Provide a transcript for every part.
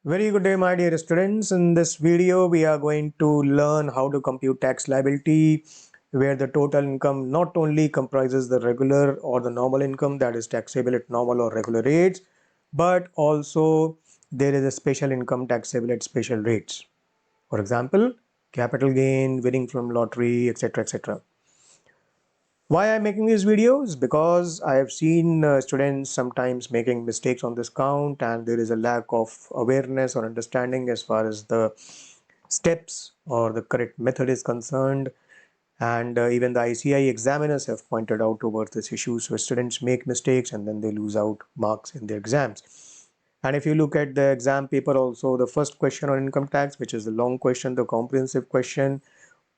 Very good day, my dear students. In this video, we are going to learn how to compute tax liability, where the total income not only comprises the regular or the normal income that is taxable at normal or regular rates, but also there is a special income taxable at special rates. For example, capital gain, winning from lottery, etc. etc. Why I'm making these videos? Because I have seen students sometimes making mistakes on this count, and there is a lack of awareness or understanding as far as the steps or the correct method is concerned. And even the ICI examiners have pointed out towards this issue. So students make mistakes and then they lose out marks in their exams. And if you look at the exam paper also, the first question on income tax, which is the long question, the comprehensive question,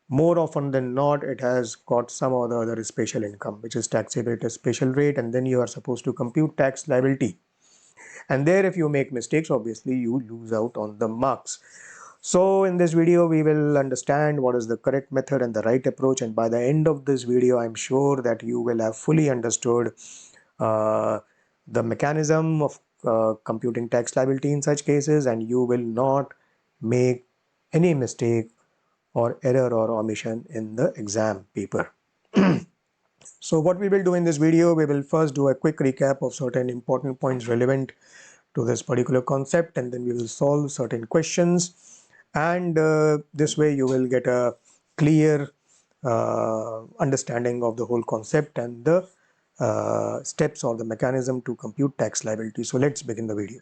more often than not, it has got some or the other special income, which is taxable at a special rate, and then you are supposed to compute tax liability. And there, if you make mistakes, obviously you lose out on the marks. So in this video, we will understand what is the correct method and the right approach. And by the end of this video, I'm sure that you will have fully understood uh, the mechanism of computing tax liability in such cases, and you will not make any mistake or error or omission in the exam paper. So what we will do in this video, we will first do a quick recap of certain important points relevant to this particular concept, and then we will solve certain questions, and this way you will get a clear understanding of the whole concept and the steps or the mechanism to compute tax liability. So let's begin the video.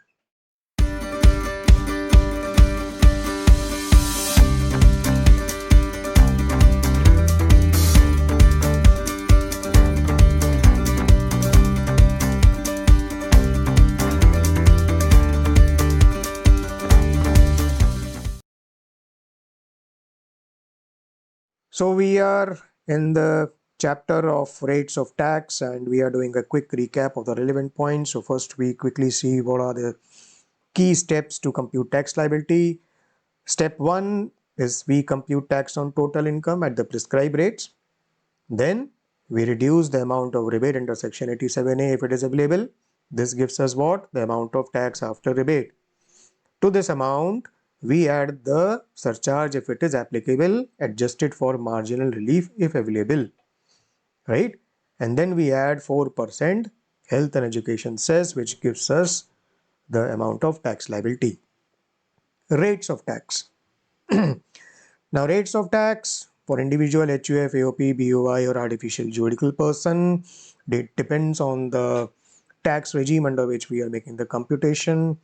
So we are in the chapter of rates of tax, and we are doing a quick recap of the relevant points. So first we quickly see what are the key steps to compute tax liability. Step 1 is we compute tax on total income at the prescribed rates. Then we reduce the amount of rebate under section 87A if it is available. This gives us what? The amount of tax after rebate. To this amount, we add the surcharge if it is applicable, adjusted for marginal relief if available, right? And then we add 4% health and education cess, which gives us the amount of tax liability. Rates of tax. Now, rates of tax for individual HUF, AOP, BOI or artificial juridical person, it depends on the tax regime under which we are making the computation.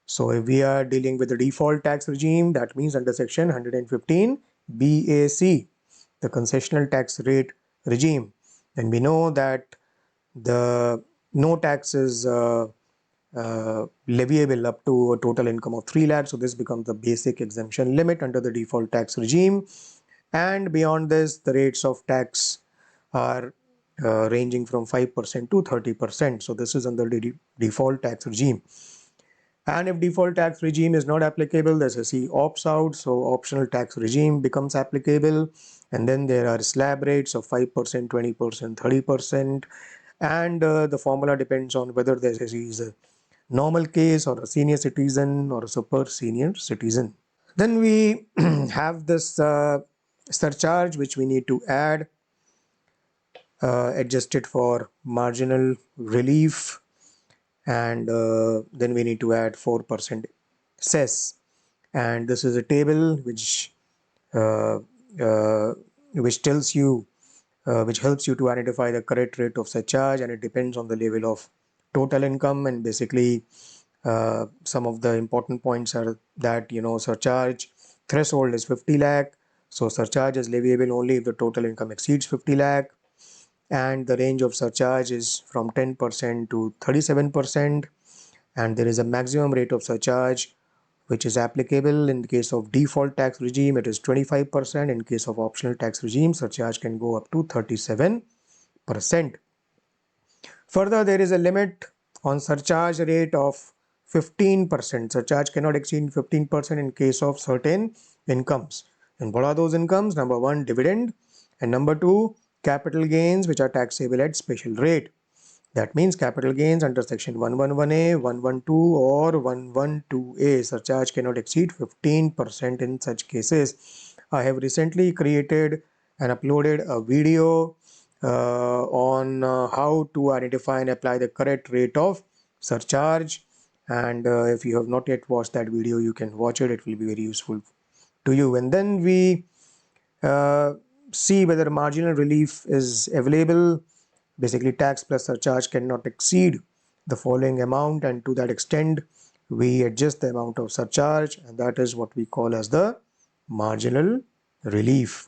So if we are dealing with the default tax regime, that means under section 115 BAC, the concessional tax rate regime, then we know that the no tax is leviable up to a total income of 3 lakhs. So this becomes the basic exemption limit under the default tax regime. And beyond this, the rates of tax are ranging from 5% to 30%. So this is under the default tax regime. And if default tax regime is not applicable, the SSE opts out, so optional tax regime becomes applicable. And then there are slab rates of 5%, 20%, 30%. And the formula depends on whether the SSE is a normal case or a senior citizen or a super senior citizen. Then we have this surcharge which we need to add, adjusted for marginal relief, and then we need to add 4% cess, and this is a table which uh, uh, tells you which helps you to identify the correct rate of surcharge, and it depends on the level of total income. And basically some of the important points are that surcharge threshold is 50 lakh, so surcharge is leviable only if the total income exceeds 50 lakh, and the range of surcharge is from 10% to 37%, and there is a maximum rate of surcharge which is applicable. In the case of default tax regime, it is 25%. In case of optional tax regime, surcharge can go up to 37%. Further, there is a limit on surcharge rate of 15%. Surcharge cannot exceed 15% in case of certain incomes. And what are those incomes? Number 1, dividend, and number 2, capital gains, which are taxable at special rate. That means capital gains under section 111A, 112 or 112A surcharge cannot exceed 15% in such cases. I have recently created and uploaded a video on how to identify and apply the correct rate of surcharge, and if you have not yet watched that video, you can watch it. It will be very useful to you. And then we uh, see whether marginal relief is available. Basically, tax plus surcharge cannot exceed the following amount, and to that extent we adjust the amount of surcharge, and that is what we call as the marginal relief.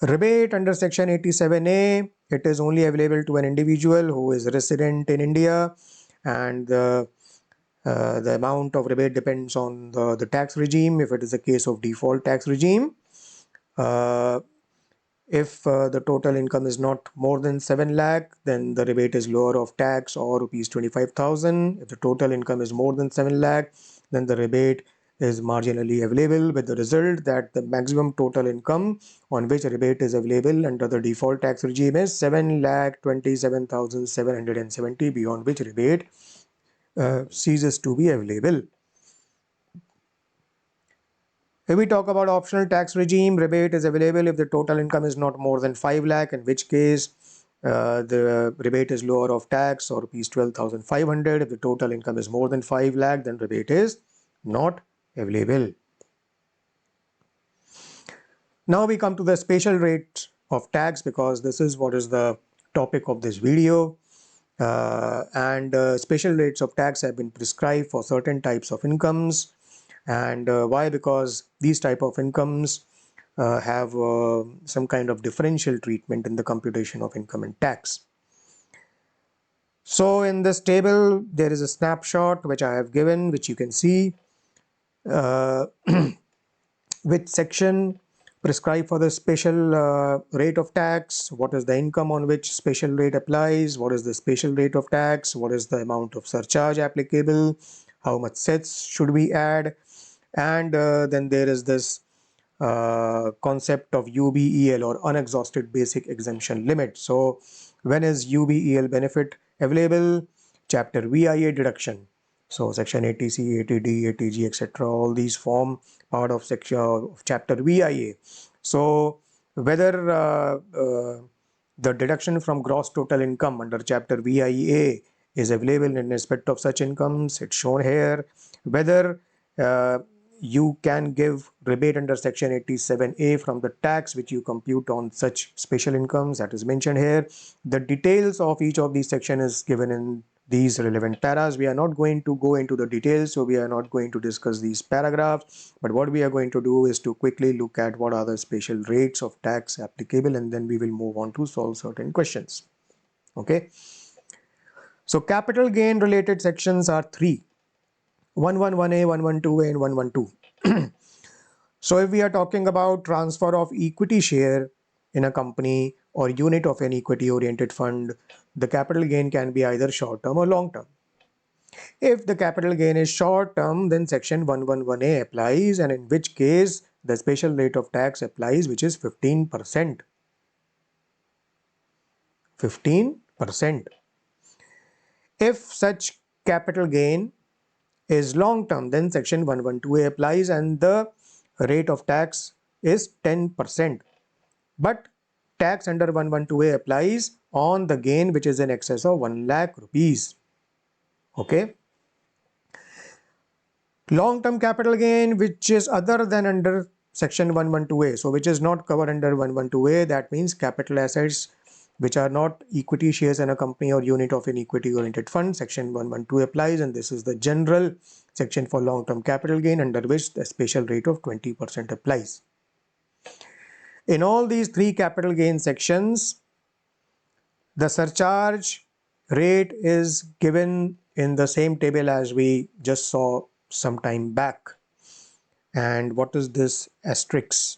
Rebate under section 87A, it is only available to an individual who is resident in India, and the amount of rebate depends on the tax regime. If it is a case of default tax regime, uh, if the total income is not more than 7 lakh, then the rebate is lower of tax or rupees 25,000. If the total income is more than 7 lakh, then the rebate is marginally available, with the result that the maximum total income on which rebate is available under the default tax regime is 7,27,770, beyond which rebate ceases to be available. If we talk about optional tax regime, rebate is available if the total income is not more than 5 lakh, in which case the rebate is lower of tax or rupees 12,500. If the total income is more than 5 lakh, then rebate is not available. Now we come to the special rate of tax, because this is what is the topic of this video. And special rates of tax have been prescribed for certain types of incomes. And why? Because these type of incomes have some kind of differential treatment in the computation of income and tax. So in this table, there is a snapshot which I have given, which you can see which section prescribe for the special rate of tax, what is the income on which special rate applies, what is the special rate of tax, what is the amount of surcharge applicable, how much sets should we add, and then there is this concept of UBEL, or unexhausted basic exemption limit. So when is UBEL benefit available? Chapter VIA deduction. So section 80C, 80D, 80G, etc. all these form part of section of chapter VIA. So whether the deduction from gross total income under chapter VIA is available in respect of such incomes, it's shown here. Whether you can give rebate under section 87A from the tax which you compute on such special incomes, that is mentioned here. The details of each of these sections is given in these relevant paras. We are not going to go into the details, so we are not going to discuss these paragraphs, but what we are going to do is to quickly look at what are the special rates of tax applicable, and then we will move on to solve certain questions. Okay, so capital gain related sections are three: 111A, 112A and 112. So if we are talking about transfer of equity share in a company or unit of an equity oriented fund, the capital gain can be either short term or long term. If the capital gain is short term, then section 111A applies, and in which case the special rate of tax applies, which is 15%. 15%. If such capital gain is long term, then section 112A applies and the rate of tax is 10%. But tax under 112A applies on the gain which is in excess of 1 lakh rupees. Okay. Long term capital gain which is other than under section 112A, so which is not covered under 112A, that means capital assets which are not equity shares in a company or unit of an equity oriented fund, section 112 applies, and this is the general section for long term capital gain, under which the special rate of 20% applies. In all these three capital gain sections, the surcharge rate is given in the same table as we just saw some time back. And what is this asterisk?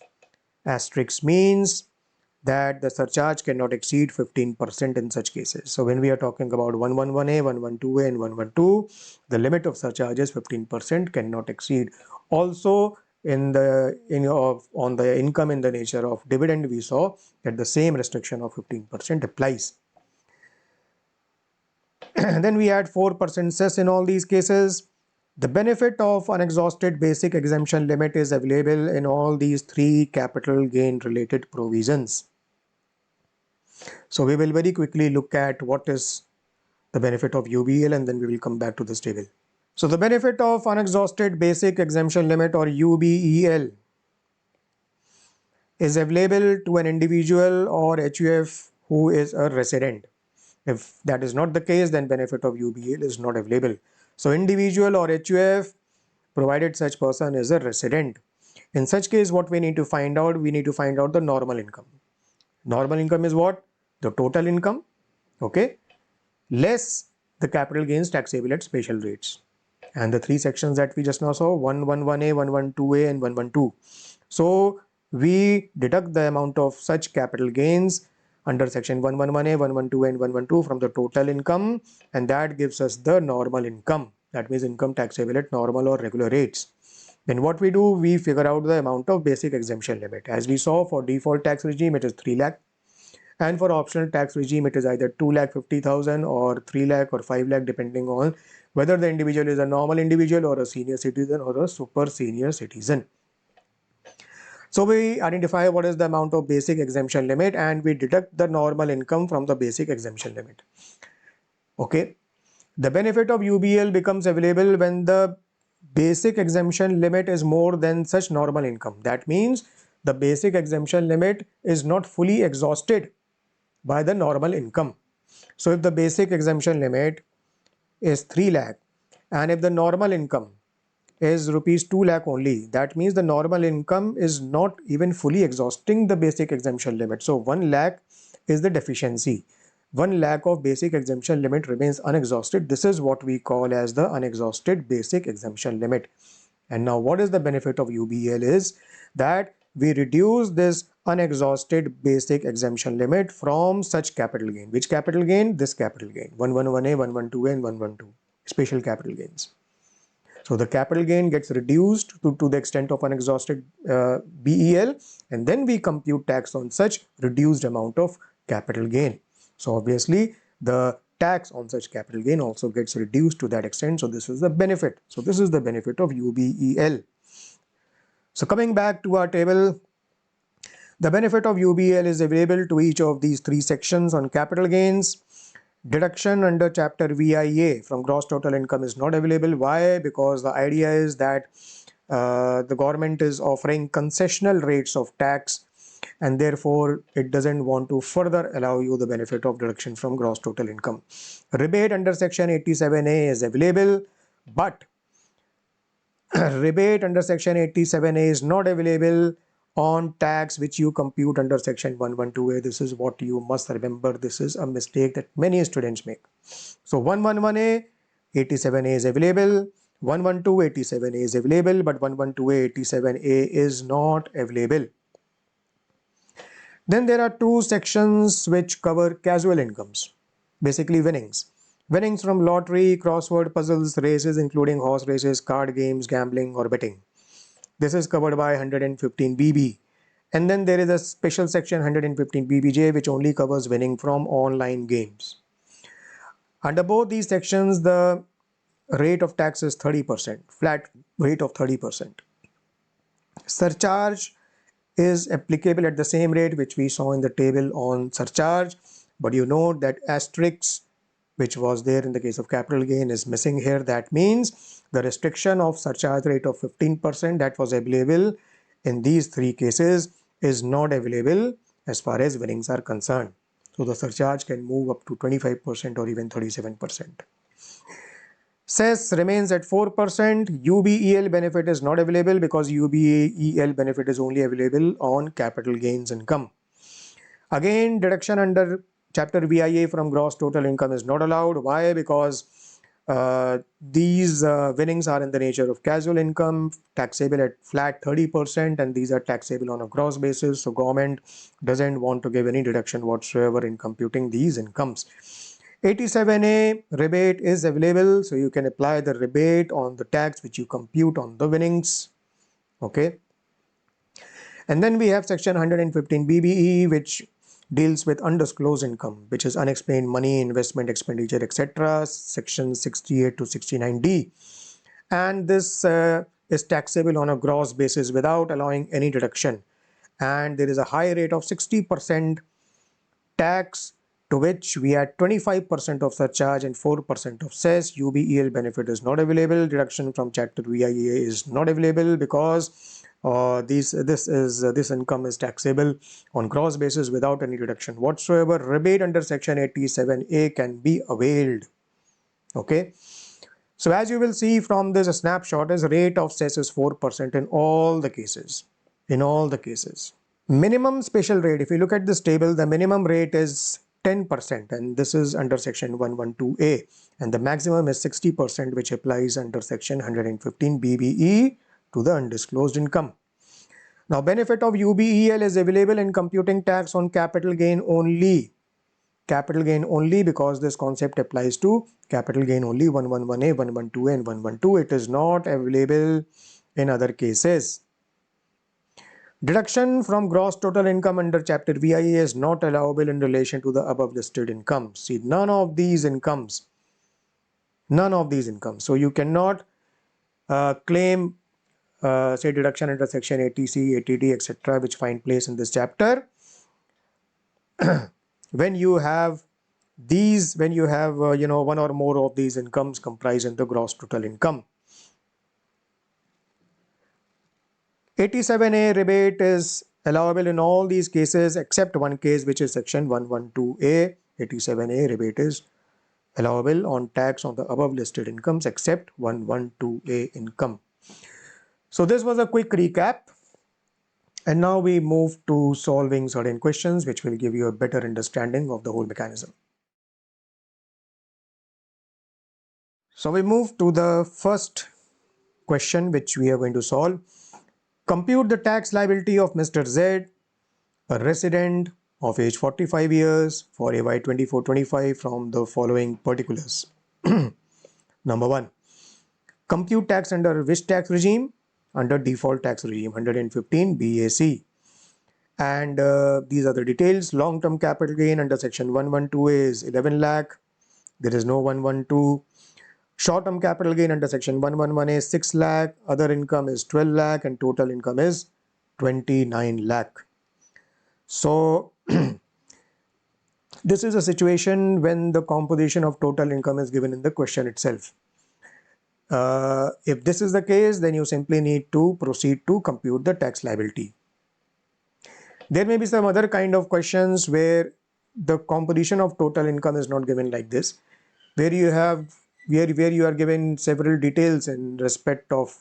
Asterisk means that the surcharge cannot exceed 15% in such cases. So when we are talking about 111A, 112A and 112, the limit of surcharge is 15%, cannot exceed. Also on the income in the nature of dividend, we saw that the same restriction of 15% applies. Then we add 4% cess in all these cases. The benefit of unexhausted basic exemption limit is available in all these three capital gain related provisions. So we will very quickly look at what is the benefit of UBL, and then we will come back to this table. So the benefit of unexhausted basic exemption limit, or UBEL, is available to an individual or HUF who is a resident. If that is not the case, then benefit of UBL is not available. So individual or HUF, provided such person is a resident. In such case, what we need to find out? We need to find out the normal income. Normal income is what? The total income, okay, less the capital gains taxable at special rates. And the three sections that we just now saw, 111A, 112A and 112. So we deduct the amount of such capital gains under section 111A, 112 and 112 from the total income, and that gives us the normal income. That means income taxable at normal or regular rates. Then what we do, we figure out the amount of basic exemption limit. As we saw, for default tax regime it is 3 lakh, and for optional tax regime it is either 2,50,000 or 3 lakh or 5 lakh, depending on whether the individual is a normal individual or a senior citizen or a super senior citizen. So we identify what is the amount of basic exemption limit, and we deduct the normal income from the basic exemption limit. Okay. The benefit of UBL becomes available when the basic exemption limit is more than such normal income. That means the basic exemption limit is not fully exhausted by the normal income. So if the basic exemption limit is 3 lakh, and if the normal income is rupees 2 lakh only, that means the normal income is not even fully exhausting the basic exemption limit. So 1 lakh is the deficiency. 1 lakh of basic exemption limit remains unexhausted. This is what we call as the unexhausted basic exemption limit. And now what is the benefit of UBL is that we reduce this unexhausted basic exemption limit from such capital gain. Which capital gain? This capital gain, 111A, 112A and 112, special capital gains. So the capital gain gets reduced to the extent of unexhausted BEL, and then we compute tax on such reduced amount of capital gain. So obviously the tax on such capital gain also gets reduced to that extent. So this is the benefit. So this is the benefit of UBEL. So coming back to our table, the benefit of UBL is available to each of these three sections on capital gains. Deduction under chapter VIA from gross total income is not available. Why? Because the idea is that the government is offering concessional rates of tax, and therefore it doesn't want to further allow you the benefit of deduction from gross total income. Rebate under section 87A is available, but rebate under section 87A is not available on tax which you compute under section 112A. This is what you must remember. This is a mistake that many students make. So 111A, 87A is available, 112, 87A is available, but 112A, 87A is not available. Then there are two sections which cover casual incomes, basically winnings. Winnings from lottery, crossword puzzles, races including horse races, card games, gambling or betting. This is covered by 115 BB. And then there is a special section 115 BBJ which only covers winning from online games. Under both these sections, the rate of tax is 30%, flat rate of 30%. Surcharge is applicable at the same rate which we saw in the table on surcharge, but you note that asterisk which was there in the case of capital gain is missing here. That means the restriction of surcharge rate of 15% that was available in these three cases is not available as far as winnings are concerned. So the surcharge can move up to 25% or even 37%. Cess remains at 4%. UBEL benefit is not available because UBEL benefit is only available on capital gains income. Again, deduction under chapter VIA from gross total income is not allowed. Why? Because these winnings are in the nature of casual income, taxable at flat 30%, and these are taxable on a gross basis. So government doesn't want to give any deduction whatsoever in computing these incomes. 87A rebate is available, so you can apply the rebate on the tax which you compute on the winnings. Okay. And then we have section 115 BBE which deals with undisclosed income, which is unexplained money, investment, expenditure, etc. Section 68 to 69D. And this is taxable on a gross basis without allowing any deduction. And there is a high rate of 60% tax, to which we add 25% of surcharge and 4% of cess. UBEL benefit is not available. Deduction from chapter VIA is not available because this income is taxable on gross basis without any deduction whatsoever. Rebate under section 87A can be availed. Okay. So as you will see from this snapshot, is rate of cess is 4% in all the cases. In all the cases. Minimum special rate, if you look at this table, the minimum rate is 10%, and this is under section 112A, and the maximum is 60%, which applies under section 115 BBE to the undisclosed income. Now, benefit of UBEL is available in computing tax on capital gain only. Capital gain only, because this concept applies to capital gain only, 111A, 112A and 112. It is not available in other cases. Deduction from gross total income under chapter VIA is not allowable in relation to the above listed incomes. See, none of these incomes. So you cannot claim say deduction under section 80C, 80D, etc., which find place in this chapter when you have these, one or more of these incomes comprised in the gross total income. 87A rebate is allowable in all these cases except one case, which is section 112A. 87A rebate is allowable on tax on the above listed incomes except 112A income. So this was a quick recap, and now we move to solving certain questions which will give you a better understanding of the whole mechanism. So we move to the first question which we are going to solve. Compute the tax liability of Mr. Z, a resident of age 45 years for AY 24-25 from the following particulars. Number 1. Compute tax under which tax regime? Under default tax regime, 115 BAC. And these are the details. Long-term capital gain under section 112A is 11 lakh. There is no 112. Short-term capital gain under section 111A is 6 lakh. Other income is 12 lakh and total income is 29 lakh. So this is a situation when the composition of total income is given in the question itself. If this is the case, then you simply need to proceed to compute the tax liability. There may be some other kind of questions where the composition of total income is not given like this, where you are given several details in respect of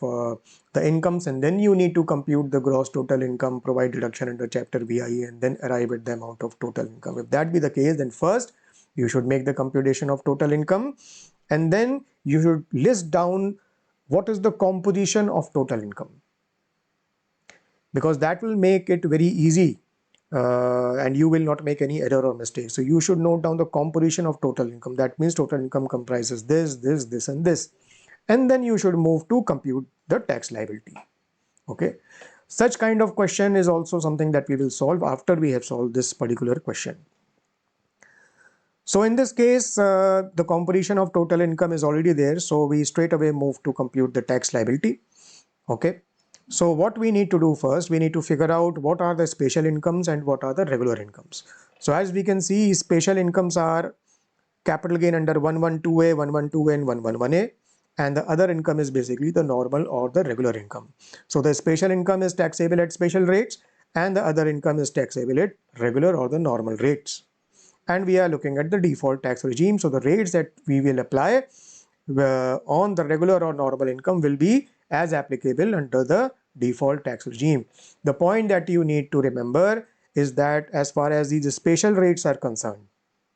the incomes, and then you need to compute the gross total income, provide deduction under chapter VIE, and then arrive at the amount of total income. If that be the case, then first you should make the computation of total income, and then you should list down what is the composition of total income, because that will make it very easy and you will not make any error or mistake. So you should note down the composition of total income. That means total income comprises this, this, this and this. And then you should move to compute the tax liability. Okay. Such kind of question is also something that we will solve after we have solved this particular question. So in this case, the composition of total income is already there. So we straight away move to compute the tax liability. Okay. So what we need to do first, we need to figure out what are the special incomes and what are the regular incomes. So as we can see, special incomes are capital gain under 112A, 112A and 111A, and the other income is basically the normal or the regular income. So the special income is taxable at special rates and the other income is taxable at regular or the normal rates. And we are looking at the default tax regime. So the rates that we will apply on the regular or normal income will be as applicable under the default tax regime. The point that you need to remember is that as far as these special rates are concerned,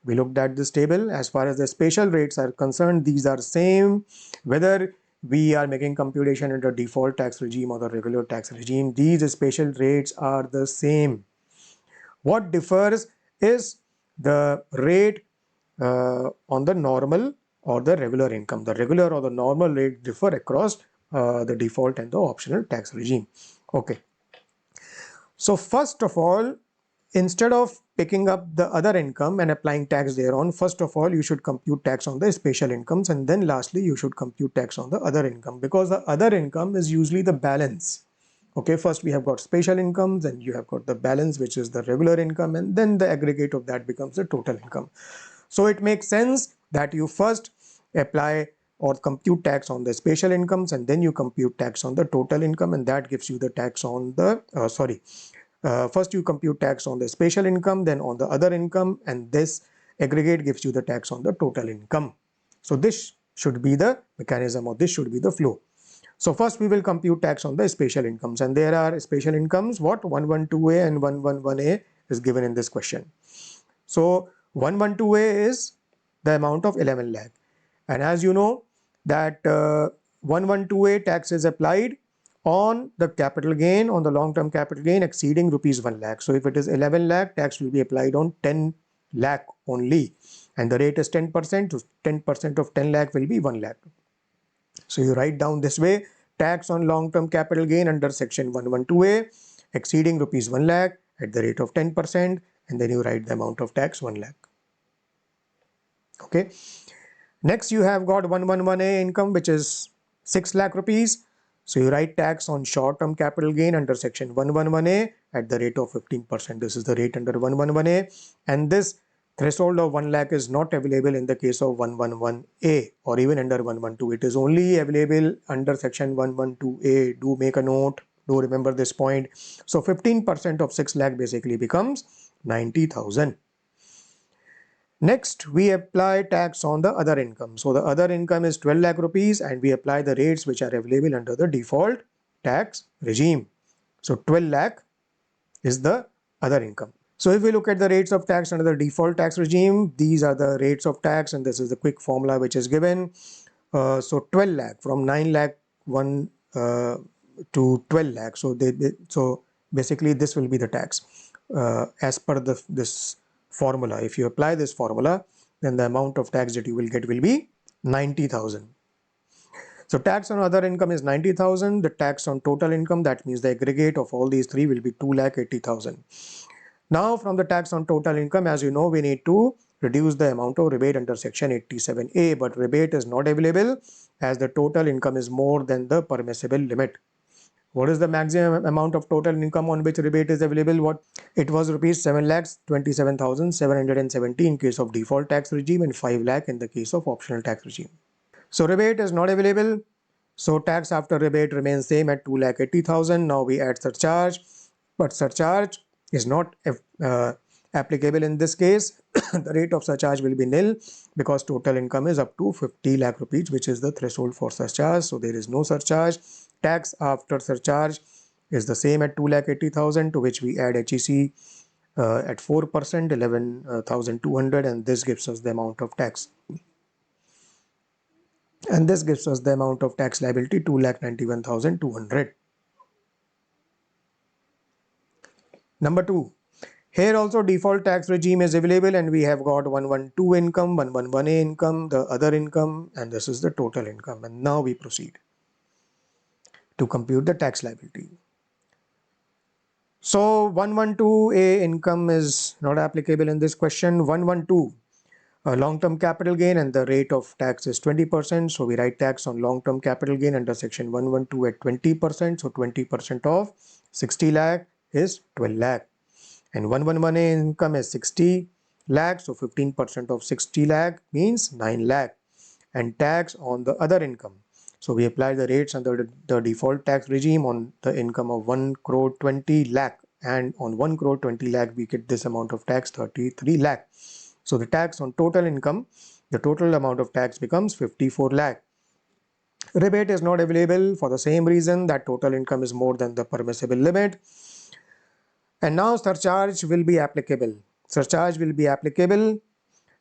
we looked at this table. As far as the special rates are concerned, these are same whether we are making computation under default tax regime or the regular tax regime. These special rates are the same. What differs is the rate on the normal or the regular income. The regular or the normal rate differ across the default and the optional tax regime. Okay. So first of all, instead of picking up the other income and applying tax thereon, first of all, you should compute tax on the special incomes, and then lastly, you should compute tax on the other income, because the other income is usually the balance. Okay, first we have got special incomes, and you have got the balance, which is the regular income, and then the aggregate of that becomes the total income. So it makes sense that you first apply or compute tax on the special incomes, and then you compute tax on the total income, and that gives you the tax on the first you compute tax on the special income, then on the other income, and this aggregate gives you the tax on the total income. So this should be the mechanism, or this should be the flow. So first we will compute tax on the special incomes, and there are special incomes, what 112A and 111A is given in this question. So 112A is the amount of 11 lakh, and as you know that 112A tax is applied on the capital gain, on the long-term capital gain exceeding rupees 1 lakh. So if it is 11 lakh, tax will be applied on 10 lakh only, and the rate is 10%. So 10% of 10 lakh will be 1 lakh. So you write down this way: tax on long-term capital gain under section 112A exceeding rupees 1 lakh at the rate of 10%, and then you write the amount of tax 1 lakh. Okay. Next you have got 111A income, which is 6 lakh rupees. So you write tax on short-term capital gain under section 111A at the rate of 15%. This is the rate under 111A, and this threshold of 1 lakh is not available in the case of 111A or even under 112. It is only available under section 112A. Do make a note. Do remember this point. So 15% of 6 lakh basically becomes 90,000. Next, we apply tax on the other income. So the other income is 12 lakh rupees, and we apply the rates which are available under the default tax regime. So 12 lakh is the other income. So if we look at the rates of tax under the default tax regime, these are the rates of tax, and this is the quick formula which is given. So 12 lakh, from 9 lakh 1 to 12 lakh. So basically this will be the tax as per this formula. If you apply this formula, then the amount of tax that you will get will be 90,000. So tax on other income is 90,000. The tax on total income, that means the aggregate of all these three, will be 2,80,000. Now from the tax on total income, as you know, we need to reduce the amount of rebate under section 87A, but rebate is not available as the total income is more than the permissible limit. What is the maximum amount of total income on which rebate is available? What it was, rupees 7,27,770 in case of default tax regime and 5 lakh in the case of optional tax regime. So rebate is not available. So tax after rebate remains same at 2,80,000. Now we add surcharge, but surcharge is not applicable in this case. The rate of surcharge will be nil because total income is up to 50 lakh rupees, which is the threshold for surcharge. So there is no surcharge. Tax after surcharge is the same at 2,80,000, to which we add HEC at 4%, 11,200, and this gives us the amount of tax. And this gives us the amount of tax liability, 2,91,200. Number 2. Here also default tax regime is available, and we have got 112 income, 111A income, the other income, and this is the total income. And now we proceed to compute the tax liability. So 112A income is not applicable in this question. 112 long-term capital gain, and the rate of tax is 20%. So we write tax on long-term capital gain under section 112 at 20%. So 20% of 60 lakh is 12 lakh. And 111A income is 60 lakh. So 15% of 60 lakh means 9 lakh. And tax on the other income. So we apply the rates under the default tax regime on the income of 1 crore 20 lakh. And on 1 crore 20 lakh, we get this amount of tax, 33 lakh. So the tax on total income, the total amount of tax becomes 54 lakh. Rebate is not available for the same reason, that total income is more than the permissible limit. And now surcharge will be applicable. Surcharge will be applicable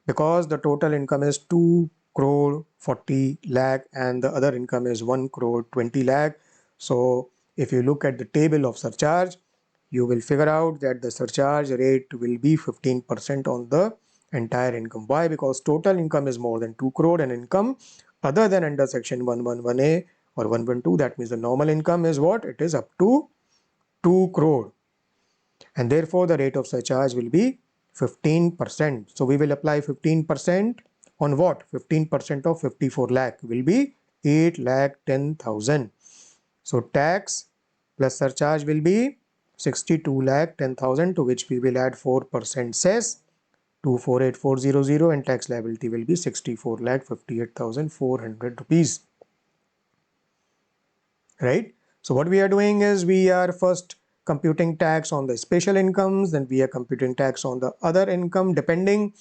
because the total income is 2 crore 40 lakh and the other income is 1 crore 20 lakh. So if you look at the table of surcharge, you will figure out that the surcharge rate will be 15% on the entire income. Why? Because total income is more than 2 crore and income other than under section 111A or 112, that means the normal income is what? It is up to 2 crore. And therefore the rate of surcharge will be 15%. So we will apply 15% on what? 15% of 54 lakh will be 8,10,000. So tax plus surcharge will be 62,10,000, to which we will add 4% cess 248400, and tax liability will be 64,58,400 rupees. Right? So what we are doing is we are first computing tax on the special incomes, then we are computing tax on the other income depending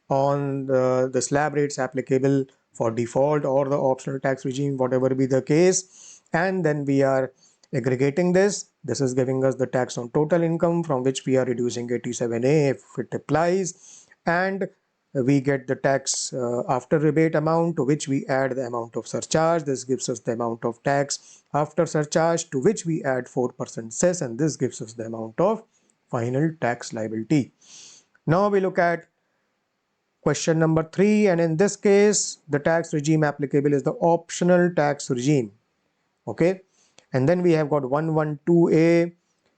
on the slab rates applicable for default or the optional tax regime, whatever be the case, and then we are aggregating this. This is giving us the tax on total income, from which we are reducing 87A if it applies, and we get the tax after rebate amount, to which we add the amount of surcharge. This gives us the amount of tax after surcharge, to which we add 4% cess, and this gives us the amount of final tax liability. Now we look at question number 3, and in this case the tax regime applicable is the optional tax regime. Okay, and then we have got 112A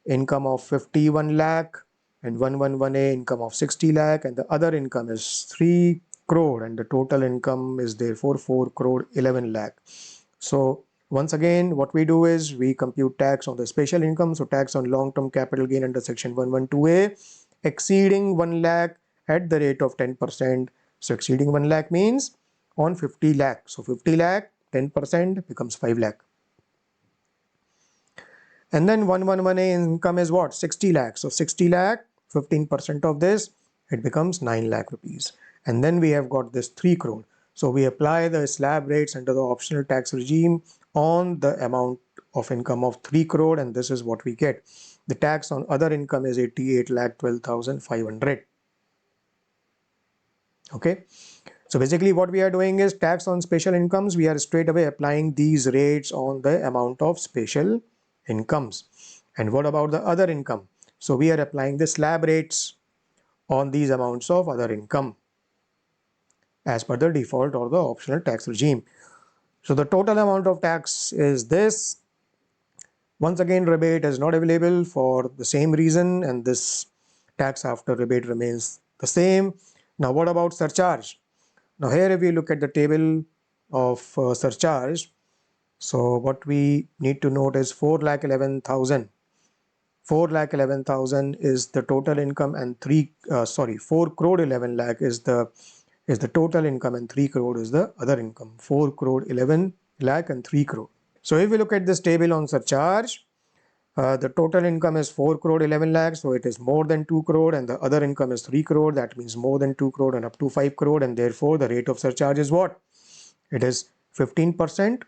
income of 51 lakh and 111A income of 60 lakh, and the other income is 3 crore, and the total income is therefore 4 crore 11 lakh. So once again what we do is we compute tax on the special income. So tax on long-term capital gain under section 112A exceeding 1 lakh at the rate of 10%. So exceeding 1 lakh means on 50 lakh. So 50 lakh 10% becomes 5 lakh. And then 111A income is what? 60 lakh. So 60 lakh, 15% of this, it becomes 9 lakh rupees. And then we have got this 3 crore. So we apply the slab rates under the optional tax regime on the amount of income of 3 crore, and this is what we get. The tax on other income is 88,12,500. Okay. So basically what we are doing is tax on special incomes, we are straight away applying these rates on the amount of special incomes. And what about the other income? So we are applying the slab rates on these amounts of other income as per the default or the optional tax regime. So the total amount of tax is this. Once again, rebate is not available for the same reason, and this tax after rebate remains the same. Now what about surcharge? Now here if we look at the table of surcharge, so what we need to note is 4,11,000. 4,11,000 is the total income, and 4 crore 11 lakh is the total income, and 3 crore is the other income. 4 crore 11 lakh and 3 crore. So if we look at this table on surcharge, the total income is 4 crore 11 lakh, so it is more than 2 crore, and the other income is 3 crore. That means more than 2 crore and up to 5 crore, and therefore the rate of surcharge is what? It is 15%,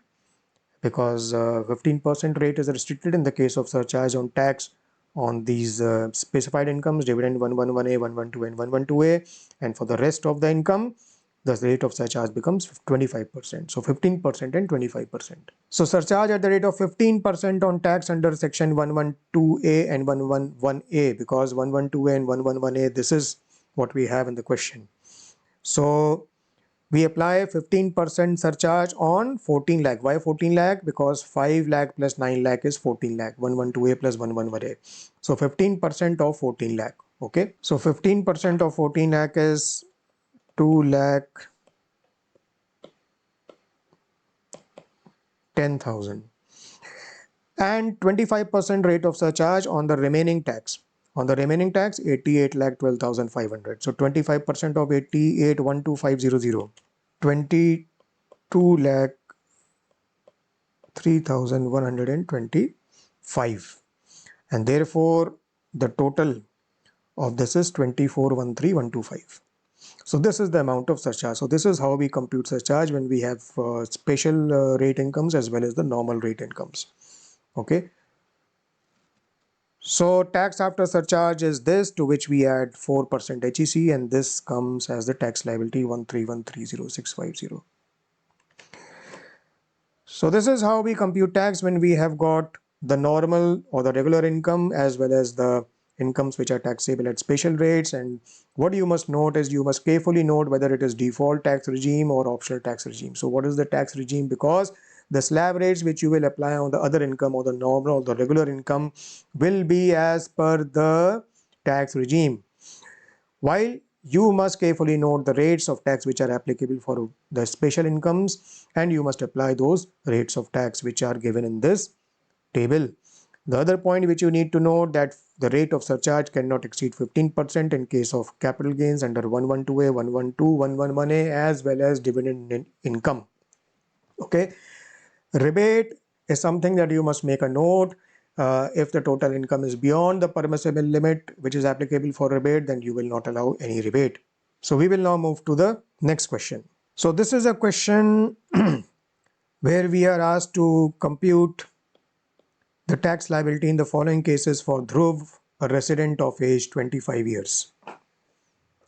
because 15% rate is restricted in the case of surcharge on tax on these specified incomes, dividend 111A, 112, and 112A, and for the rest of the income, the rate of surcharge becomes 25%. So 15% and 25%. So surcharge at the rate of 15% on tax under section 112A and 111A, because 112A and 111A, this is what we have in the question. So we apply 15% surcharge on 14 lakh. Why 14 lakh? Because 5 lakh plus 9 lakh is 14 lakh. 112A plus 111A. So 15% of 14 lakh. Okay. So 15% of 14 lakh is 2 lakh 10,000. And 25% rate of surcharge on the remaining tax. On the remaining tax, 88 lakh 12,500. So 25% of 88,12,500. 22 lakh 3,125, and therefore the total of this is 24,13,125. So this is the amount of surcharge. So this is how we compute surcharge when we have special rate incomes as well as the normal rate incomes. Okay. So tax after surcharge is this, to which we add 4% HEC, and this comes as the tax liability 131,30650. So this is how we compute tax when we have got the normal or the regular income as well as the incomes which are taxable at special rates. And what you must note is you must carefully note whether it is default tax regime or optional tax regime. So what is the tax regime? Because the slab rates which you will apply on the other income or the normal or the regular income will be as per the tax regime. while you must carefully note the rates of tax which are applicable for the special incomes, and you must apply those rates of tax which are given in this table. The other point which you need to note that the rate of surcharge cannot exceed 15% in case of capital gains under 112A, 112, 111A, as well as dividend income. Okay. Rebate is something that you must make a note. If the total income is beyond the permissible limit which is applicable for rebate, then you will not allow any rebate. So we will now move to the next question. So this is a question where we are asked to compute the tax liability in the following cases for Dhruv, a resident of age 25 years.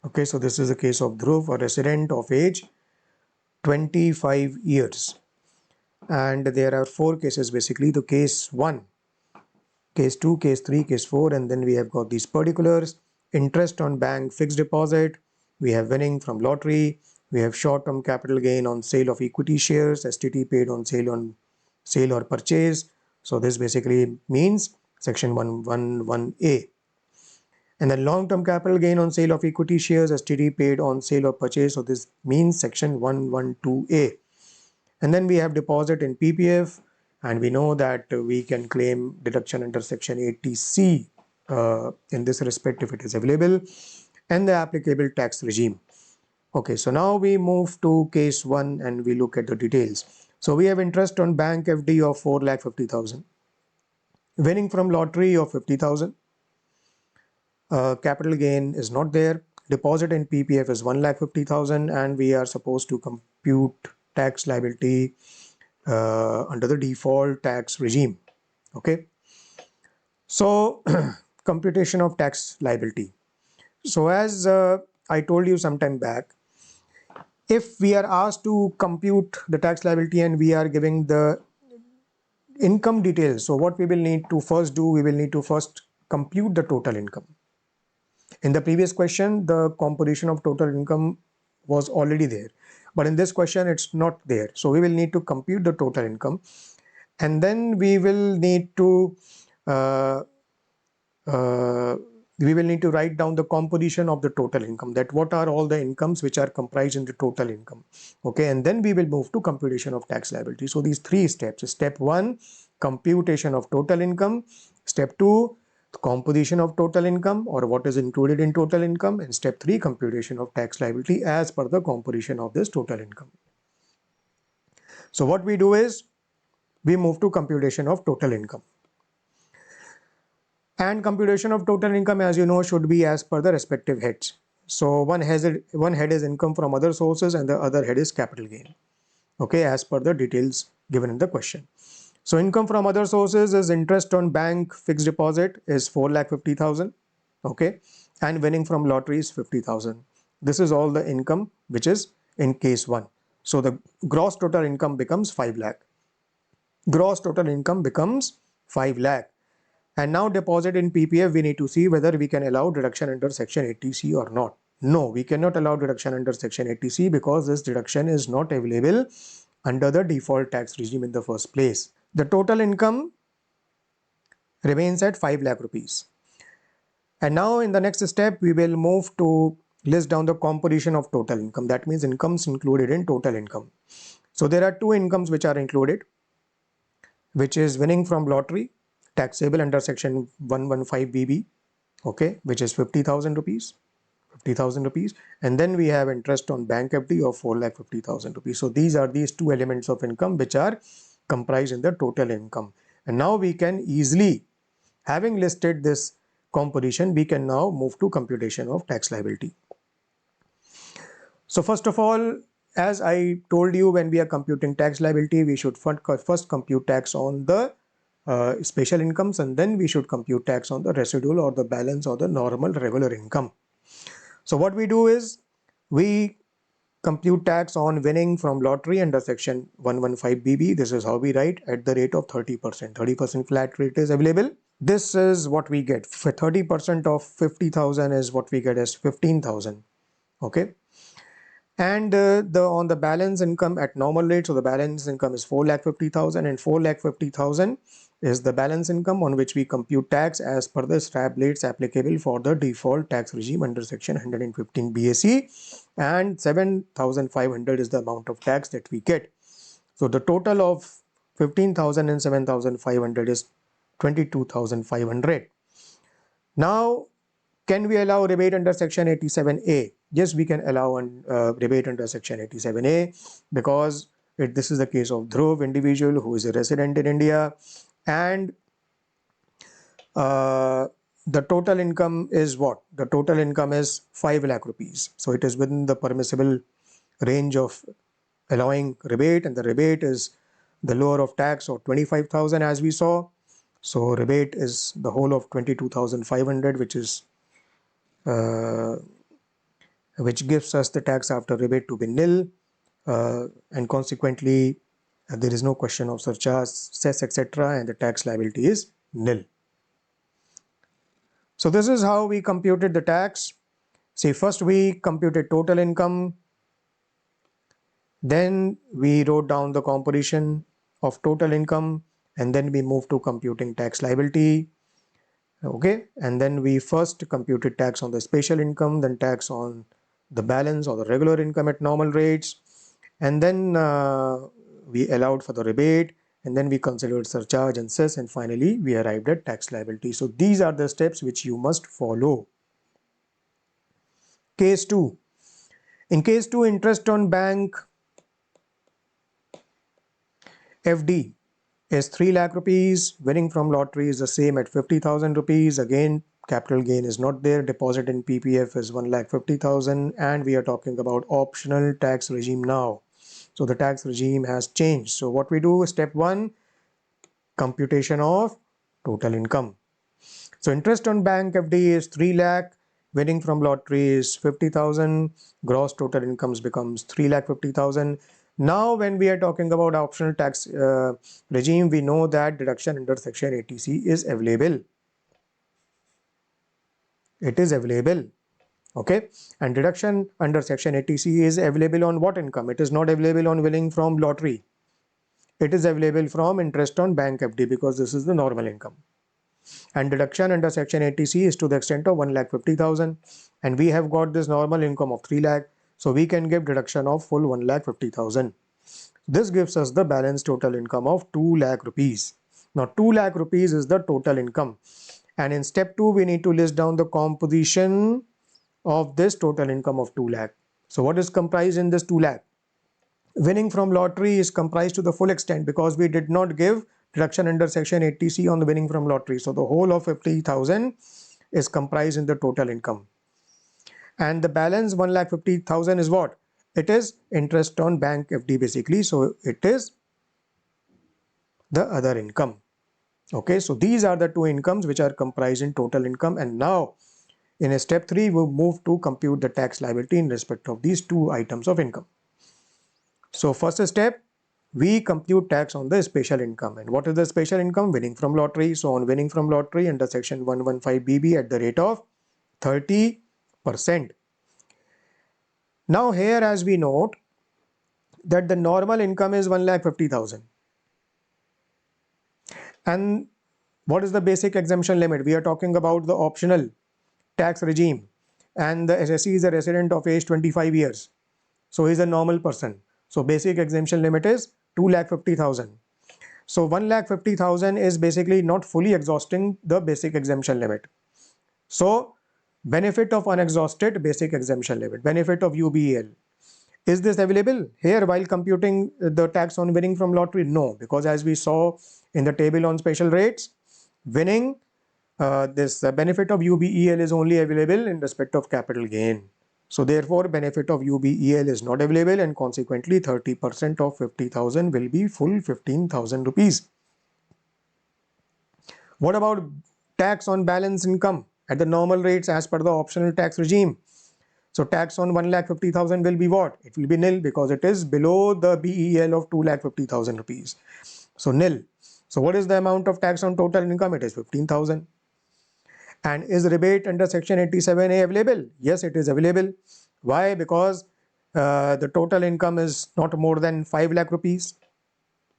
Okay, so this is a case of Dhruv, a resident of age 25 years. And there are 4 cases basically. The case 1, case 2, case 3, case 4, and then we have got these particulars. Interest on bank fixed deposit, we have winning from lottery, we have short-term capital gain on sale of equity shares, STT paid on sale or purchase. So this basically means section 111A. And then long-term capital gain on sale of equity shares, STT paid on sale or purchase. So this means section 112A. And then we have deposit in PPF, and we know that we can claim deduction under section 80C in this respect if it is available, and the applicable tax regime. Okay, so now we move to case 1 and we look at the details. So we have interest on bank FD of 4,50,000, winning from lottery of 50,000. Capital gain is not there. Deposit in PPF is 1,50,000, and we are supposed to compute tax liability under the default tax regime. Okay. So computation of tax liability. So as I told you some time back, if we are asked to compute the tax liability and we are giving the income details, so what we will need to first do, we will need to first compute the total income. In the previous question, the composition of total income was already there, but in this question it's not there. So we will need to compute the total income, and then we will need to write down the composition of the total income, that what are all the incomes which are comprised in the total income. Okay, and then we will move to computation of tax liability. So these 3 steps: step 1, computation of total income; step 2, composition of total income or what is included in total income; and step 3, computation of tax liability as per the composition of this total income. So what we do is we move to computation of total income. And computation of total income, as you know, should be as per the respective heads. So one head is income from other sources and the other head is capital gain. Okay, as per the details given in the question. So income from other sources is interest on bank fixed deposit is 4,50,000. Okay, and winning from lottery is 50,000. This is all the income which is in case 1. So the gross total income becomes 5 lakh. Gross total income becomes 5 lakh. And now deposit in PPF, we need to see whether we can allow deduction under section 80C or not. No, we cannot allow deduction under section 80C because this deduction is not available under the default tax regime in the first place. The total income remains at 5 lakh rupees. And now in the next step, we will move to list down the composition of total income. That means incomes included in total income. So there are 2 incomes which are included, which is winning from lottery, taxable under section 115BB, okay, which is 50,000 rupees, 50,000 rupees, and then we have interest on bank FD of 4,50,000 rupees. So these are these 2 elements of income which are comprised in the total income. And now we can easily, having listed this composition, we can now move to computation of tax liability. So first of all, as I told you, when we are computing tax liability, we should first compute tax on the special incomes, and then we should compute tax on the residual or the balance or the normal regular income. So what we do is we compute tax on winning from lottery under section 115BB. This is how we write, at the rate of 30%. 30% flat rate is available. This is what we get. 30% of 50,000 is what we get as 15,000. Okay. And on the balance income at normal rate, so the balance income is 4,50,000, and 4,50,000 is the balance income on which we compute tax as per the slab rates applicable for the default tax regime under section 115 BAC, and 7,500 is the amount of tax that we get. So the total of 15,000 and 7,500 is 22,500. Now, can we allow rebate under section 87A? Yes, we can allow rebate under section 87A because this is the case of Dhruv individual who is a resident in India, and the total income is what? The total income is 5 lakh rupees. So it is within the permissible range of allowing rebate, and the rebate is the lower of tax of 25,000 as we saw. So rebate is the whole of 22,500, which gives us the tax after rebate to be nil, and consequently there is no question of surcharge, cess, etc., and the tax liability is nil. So this is how we computed the tax. See, first we computed total income, then we wrote down the composition of total income, and then we moved to computing tax liability. Okay, and then we first computed tax on the special income, then tax on the balance or the regular income at normal rates, and then we allowed for the rebate, and then we considered surcharge and cess, and finally we arrived at tax liability. So these are the steps which you must follow. Case 2. In case 2, interest on bank FD is 3 lakh rupees. Winning from lottery is the same at 50,000 rupees. Again, capital gain is not there. Deposit in PPF is 1,50,000, and we are talking about optional tax regime now. So the tax regime has changed. So what we do, step 1, computation of total income. So interest on bank FD is 3 lakh. Winning from lottery is 50,000. Gross total incomes becomes 3,50,000. Now, when we are talking about optional tax regime, we know that deduction under section 80C is available. It is available. Okay, and deduction under section 80C is available on what income? It is not available on winning from lottery. It is available from interest on bank FD because this is the normal income. And deduction under section 80C is to the extent of 1,50,000, and we have got this normal income of 3 lakh, so we can give deduction of full 1,50,000. This gives us the balance total income of 2 lakh rupees. Now 2 lakh rupees is the total income, and in step 2 we need to list down the composition of this total income of 2 lakh. So what is comprised in this 2 lakh? Winning from lottery is comprised to the full extent because we did not give deduction under section 80C on the winning from lottery. So the whole of 50,000 is comprised in the total income. And the balance 1,50,000 is what? It is interest on bank FD basically. So it is the other income. Okay, so these are the two incomes which are comprised in total income. And now in a step 3, we move to compute the tax liability in respect of these two items of income. So first step, we compute tax on the special income. And what is the special income? Winning from lottery. So on winning from lottery under section 115BB at the rate of 30%. Now here, as we note that the normal income is 1,50,000. And what is the basic exemption limit? We are talking about the optional tax regime, and the SSC is a resident of age 25 years. So he is a normal person. So basic exemption limit is 2,50,000. So 1,50,000 is basically not fully exhausting the basic exemption limit. So benefit of unexhausted basic exemption limit, benefit of UBEL. Is this available here while computing the tax on winning from lottery? No, because as we saw in the table on special rates, winning this benefit of UBEL is only available in respect of capital gain. So therefore benefit of UBEL is not available, and consequently 30% of 50,000 will be full 15,000 rupees. What about tax on balance income at the normal rates as per the optional tax regime? So tax on 1,50,000 will be what? It will be nil because it is below the BEL of 2,50,000 rupees. So nil. So what is the amount of tax on total income? It is 15,000. And is rebate under section 87A available? Yes, it is available. Why? Because the total income is not more than 5 lakh rupees.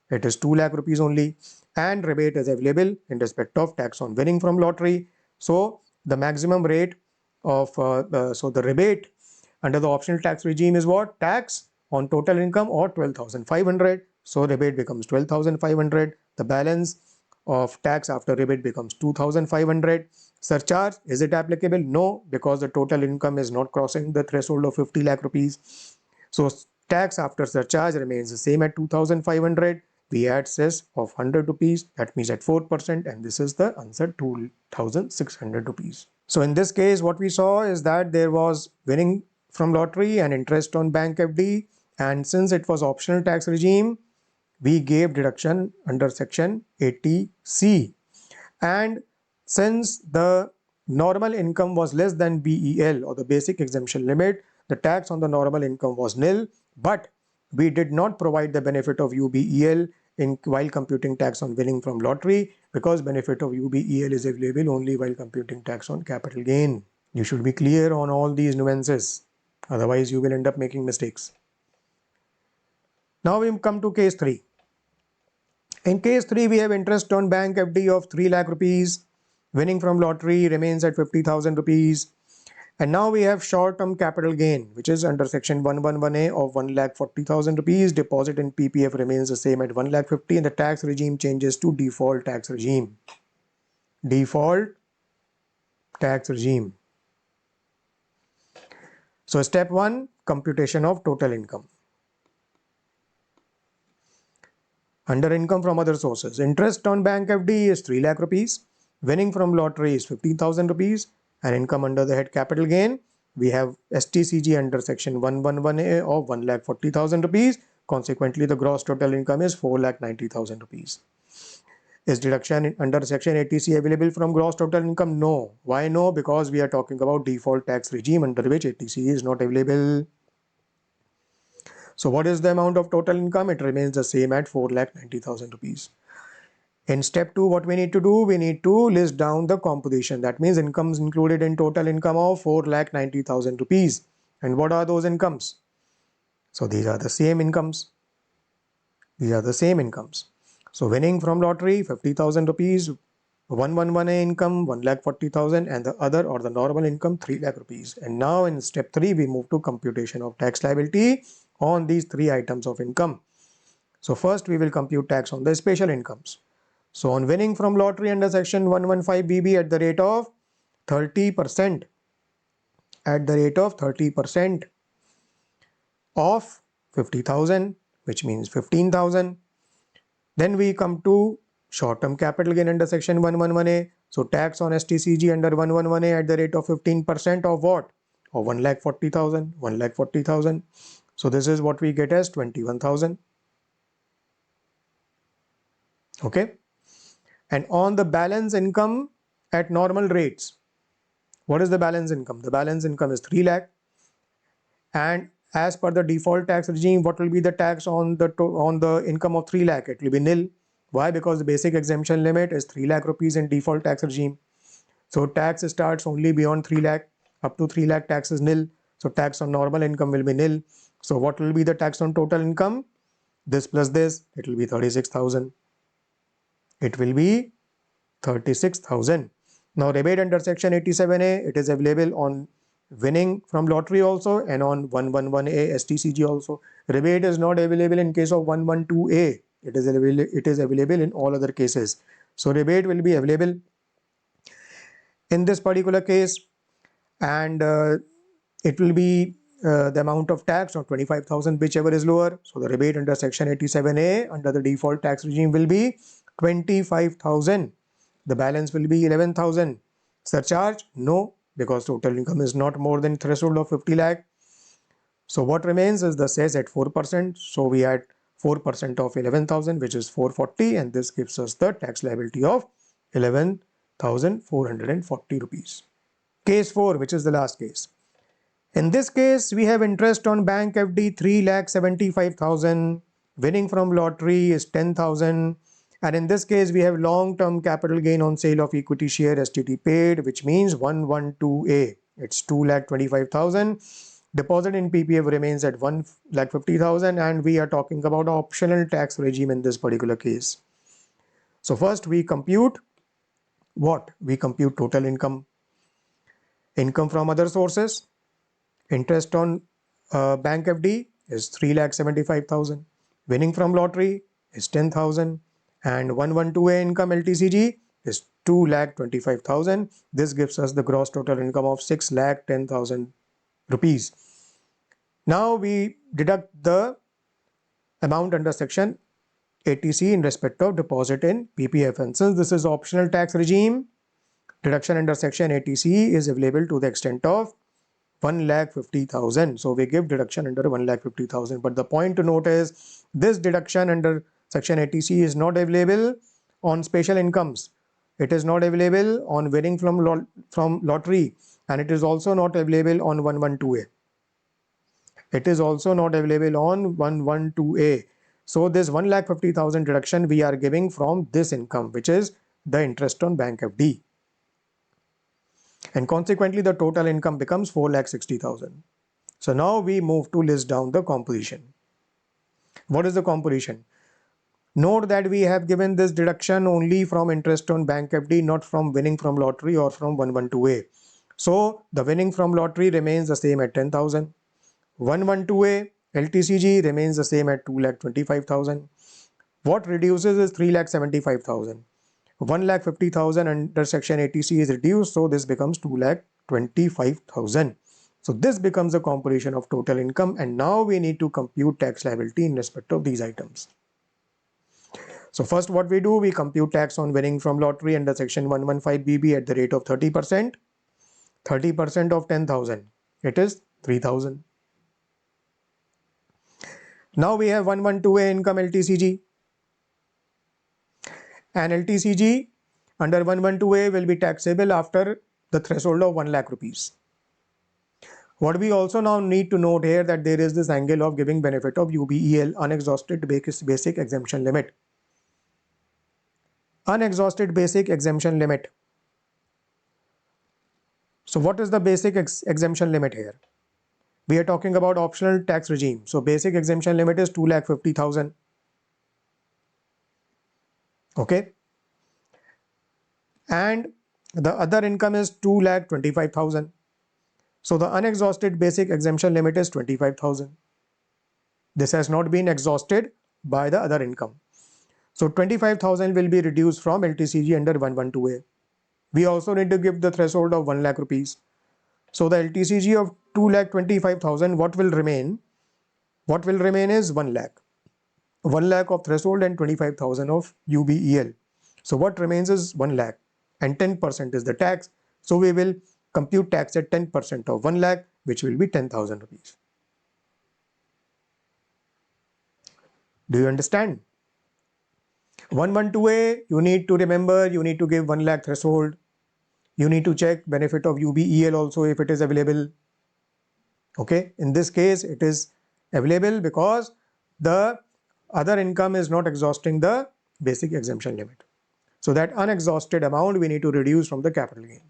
It is 2 lakh rupees only, and rebate is available in respect of tax on winning from lottery. So the maximum rate of so the rebate under the optional tax regime is what? Tax on total income or 12,500. So rebate becomes 12,500. The balance of tax after rebate becomes 2,500. Surcharge, is it applicable? No, because the total income is not crossing the threshold of 50 lakh rupees. So tax after surcharge remains the same at 2,500. We add cess of 100 rupees, that means at 4%, and this is the answer, 2,600 rupees. So in this case, what we saw is that there was winning from lottery and interest on bank FD, and since it was optional tax regime, we gave deduction under section 80C. And since the normal income was less than BEL or the basic exemption limit, the tax on the normal income was nil, but we did not provide the benefit of UBEL while computing tax on winning from lottery, because benefit of UBEL is available only while computing tax on capital gain. You should be clear on all these nuances, otherwise you will end up making mistakes. Now we come to case 3. In case 3, we have interest on bank FD of 3 lakh rupees. Winning from lottery remains at 50,000 rupees. And now we have short-term capital gain, which is under section 111A of 1,40,000 rupees. Deposit in PPF remains the same at 1,50,000 and the tax regime changes to default tax regime. Default tax regime. So step 1, computation of total income. Under income from other sources, interest on bank FD is 3 lakh rupees. Winning from lottery is 15,000 rupees. And income under the head capital gain, we have STCG under section 111A of 1,40,000 rupees. Consequently, the gross total income is 4,90,000 rupees. Is deduction under section 80C available from gross total income? No. Why no? Because we are talking about default tax regime under which 80C is not available. So what is the amount of total income? It remains the same at 4,90,000 rupees. In step 2, what we need to do? We need to list down the composition. That means incomes included in total income of 4,90,000 rupees. And what are those incomes? So these are the same incomes. These are the same incomes. So winning from lottery, 50,000 rupees. 111A income, 1,40,000, and the other or the normal income, 3 lakh rupees. And now in step 3, we move to computation of tax liability on these 3 items of income. So first we will compute tax on the special incomes. So on winning from lottery under section 115BB at the rate of 30%, of 50,000, which means 15,000. Then we come to short-term capital gain under section 111A. So tax on STCG under 111A at the rate of 15% of what? Of 1,40,000. So this is what we get as 21,000. Okay. And on the balance income at normal rates, what is the balance income? The balance income is 3 lakh. And as per the default tax regime, what will be the tax on the income of 3 lakh? It will be nil. Why? Because the basic exemption limit is 3 lakh rupees in default tax regime. So tax starts only beyond 3 lakh. Up to 3 lakh tax is nil. So tax on normal income will be nil. So what will be the tax on total income? This plus this, it will be 36,000. It will be 36,000. Now rebate under section 87A, it is available on winning from lottery also and on 111A STCG also. Rebate is not available in case of 112A. It is available in all other cases. So rebate will be available in this particular case, and it will be the amount of tax of 25,000, whichever is lower. So the rebate under section 87A under the default tax regime will be 25,000. The balance will be 11,000. Surcharge? No, because total income is not more than threshold of 50 lakh. So what remains is the cess at 4%. So we add 4% of 11,000, which is 440, and this gives us the tax liability of 11,440 rupees. Case 4, which is the last case. In this case, we have interest on bank FD 3,75,000. Winning from lottery is 10,000. And in this case, we have long-term capital gain on sale of equity share STT paid, which means 112A. It's 2,25,000. Deposit in PPF remains at 1,50,000, and we are talking about optional tax regime in this particular case. So first we compute what? We compute total income, income from other sources. Interest on bank FD is 3,75,000. Winning from lottery is 10,000, and 112A income LTCG is 2,25,000. This gives us the gross total income of 6,10,000 rupees. Now we deduct the amount under section 80C in respect of deposit in PPF. And since this is optional tax regime, deduction under section 80C is available to the extent of 1,50,000. So we give deduction under 1,50,000. But the point to note is this deduction under section 80C is not available on special incomes. It is not available on winning from lottery, and it is also not available on 112A. It is also not available on 112A. So this 1,50,000 deduction we are giving from this income, which is the interest on bank FD. And consequently, the total income becomes 4,60,000. So now we move to list down the composition. What is the composition? Note that we have given this deduction only from interest on bank FD, not from winning from lottery or from 112A. So the winning from lottery remains the same at 10,000. 112A LTCG remains the same at 2,25,000. What reduces is 3,75,000. 1,50,000 under section 80C is reduced, so this becomes 2,25,000. So this becomes a composition of total income, and now we need to compute tax liability in respect of these items. So first what we do, we compute tax on winning from lottery under section 115BB at the rate of 30%. 30% of 10,000, it is 3,000. Now we have 112A income LTCG. And LTCG under 112A will be taxable after the threshold of 1 lakh rupees. What we also now need to note here that there is this angle of giving benefit of UBEL, unexhausted basic exemption limit. Unexhausted basic exemption limit. So what is the basic exemption limit here? We are talking about optional tax regime. So basic exemption limit is 2,50,000. Okay. And the other income is 2,25,000. So the unexhausted basic exemption limit is 25,000. This has not been exhausted by the other income. So 25,000 will be reduced from LTCG under 112A. We also need to give the threshold of 1 lakh rupees. So the LTCG of 2,25,000, what will remain? What will remain is 1 lakh. 1 lakh of threshold and 25,000 of UBEL. So what remains is 1 lakh, and 10% is the tax. So we will compute tax at 10% of 1 lakh, which will be 10,000 rupees. Do you understand? 112A, you need to remember, you need to give 1 lakh threshold. You need to check benefit of UBEL also if it is available. Okay, in this case it is available because the other income is not exhausting the basic exemption limit. So that unexhausted amount we need to reduce from the capital gain.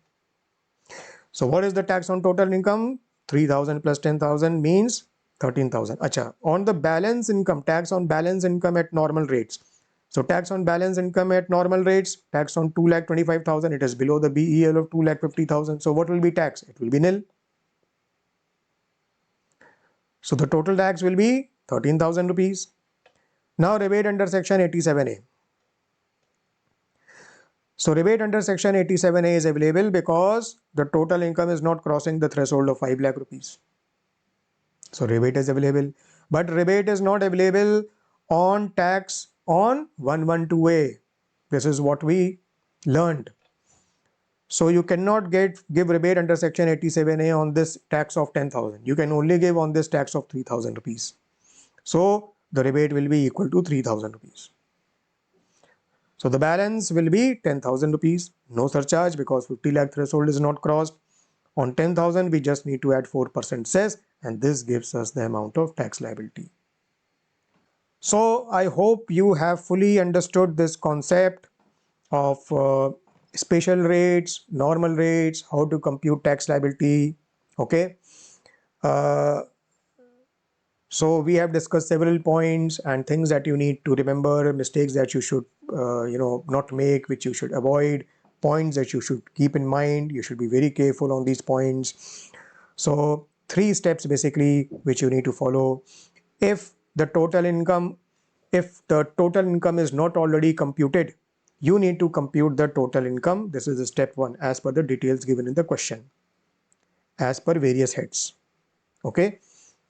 So what is the tax on total income? 3,000 plus 10,000 means 13,000. Acha, on the balance income, tax on balance income at normal rates. So tax on balance income at normal rates, tax on 2,25,000, it is below the BEL of 2,50,000. So what will be tax? It will be nil. So the total tax will be 13,000 rupees. Now rebate under section 87A. So rebate under section 87A is available because the total income is not crossing the threshold of 5 lakh rupees. So rebate is available, but rebate is not available on tax on 112A. This is what we learned. So you cannot give rebate under section 87A on this tax of 10,000. You can only give on this tax of 3,000 rupees. So the rebate will be equal to 3,000 rupees. So the balance will be 10,000 rupees. No surcharge because 50 lakh threshold is not crossed. On 10,000 we just need to add 4% cess, and this gives us the amount of tax liability. So I hope you have fully understood this concept of special rates, normal rates, how to compute tax liability. Okay. So we have discussed several points and things that you need to remember, mistakes that you should not make, which you should avoid, points that you should keep in mind. You should be very careful on these points. So 3 steps basically which you need to follow. If the total income is not already computed, you need to compute the total income. This is the step 1 as per the details given in the question, as per various heads. Okay,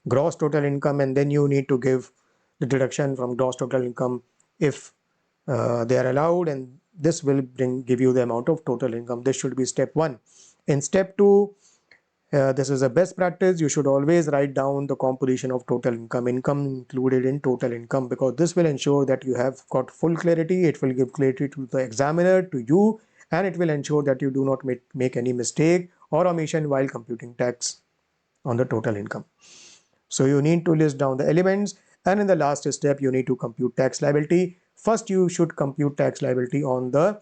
gross total income, and then you need to give the deduction from gross total income if they are allowed, and this will give you the amount of total income. This should be step 1. In step 2, this is a best practice. You should always write down the composition of total income included in total income, because this will ensure that you have got full clarity. It will give clarity to the examiner, to you, and it will ensure that you do not make any mistake or omission while computing tax on the total income. So you need to list down the elements, and in the last step you need to compute tax liability. First you should compute tax liability on the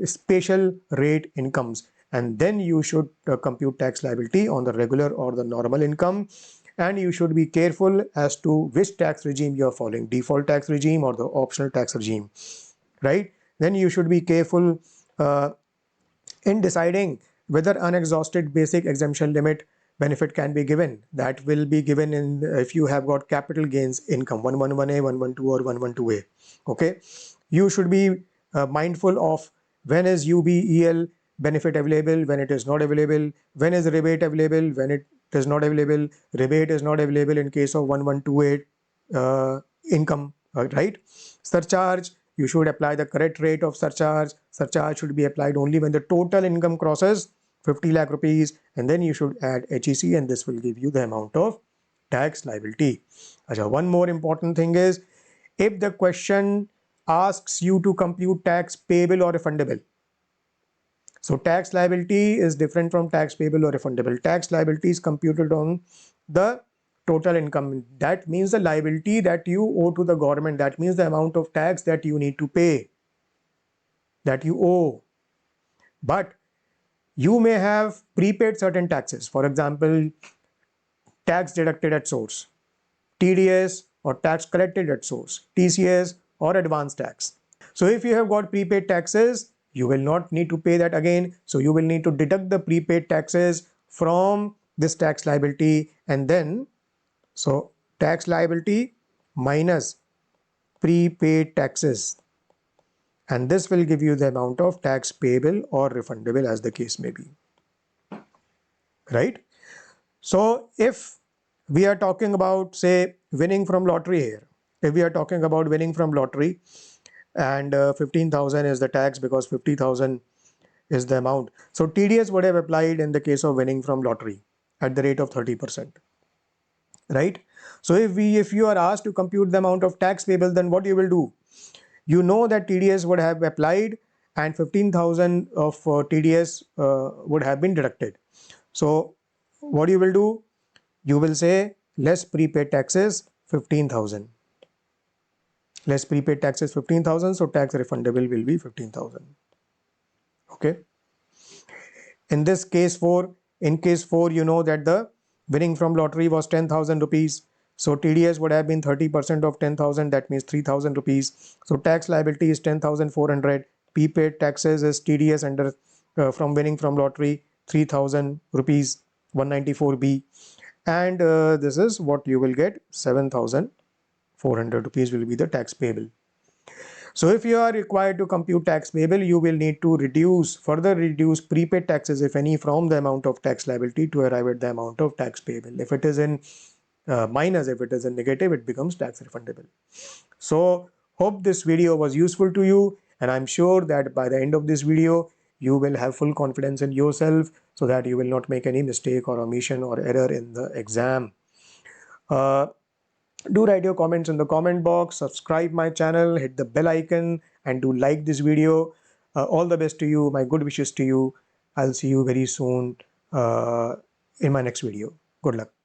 special rate incomes, and then you should compute tax liability on the regular or the normal income. And you should be careful as to which tax regime you are following, default tax regime or the optional tax regime, right? Then you should be careful in deciding whether unexhausted basic exemption limit benefit can be given. That will be given in if you have got capital gains income 111A, 112, or 112A. Okay, you should be mindful of when is UBEL benefit available, when it is not available, when is rebate available, when it is not available. Rebate is not available in case of 1128 income, right? Surcharge, you should apply the correct rate of surcharge. Surcharge should be applied only when the total income crosses 50 lakh rupees, and then you should add HEC, and this will give you the amount of tax liability. One more important thing is, if the question asks you to compute tax payable or refundable. So tax liability is different from tax payable or refundable. Tax liability is computed on the total income. That means the liability that you owe to the government. That means the amount of tax that you need to pay, that you owe. But you may have prepaid certain taxes. For example, tax deducted at source, TDS, or tax collected at source, TCS, or advance tax. So if you have got prepaid taxes, you will not need to pay that again. So you will need to deduct the prepaid taxes from this tax liability, and then so tax liability minus prepaid taxes, and this will give you the amount of tax payable or refundable as the case may be, right? So if we are talking about, say, winning from lottery here, if we are talking about winning from lottery, and 15,000 is the tax because 50,000 is the amount. So TDS would have applied in the case of winning from lottery at the rate of 30%, right? So if you are asked to compute the amount of tax payable, then what you will do? You know that TDS would have applied and 15,000 of TDS would have been deducted. So what you will do? You will say less prepaid taxes 15,000. Less prepaid taxes 15,000, so tax refundable will be 15,000. Okay. In this case 4, in case 4, you know that the winning from lottery was 10,000 rupees. So TDS would have been 30% of 10,000, that means 3,000 rupees. So tax liability is 10,400. Prepaid taxes is TDS under from winning from lottery 3,000 rupees 194B, and this is what you will get, 7,400 rupees will be the tax payable. So if you are required to compute tax payable, you will need to further reduce prepaid taxes, if any, from the amount of tax liability to arrive at the amount of tax payable. If it is in minus, if it is in negative, it becomes tax refundable. So hope this video was useful to you, and I'm sure that by the end of this video, you will have full confidence in yourself so that you will not make any mistake or omission or error in the exam. Do write your comments in the comment box, subscribe my channel, hit the bell icon, and do like this video. All the best to you, my good wishes to you. I'll see you very soon in my next video. Good luck.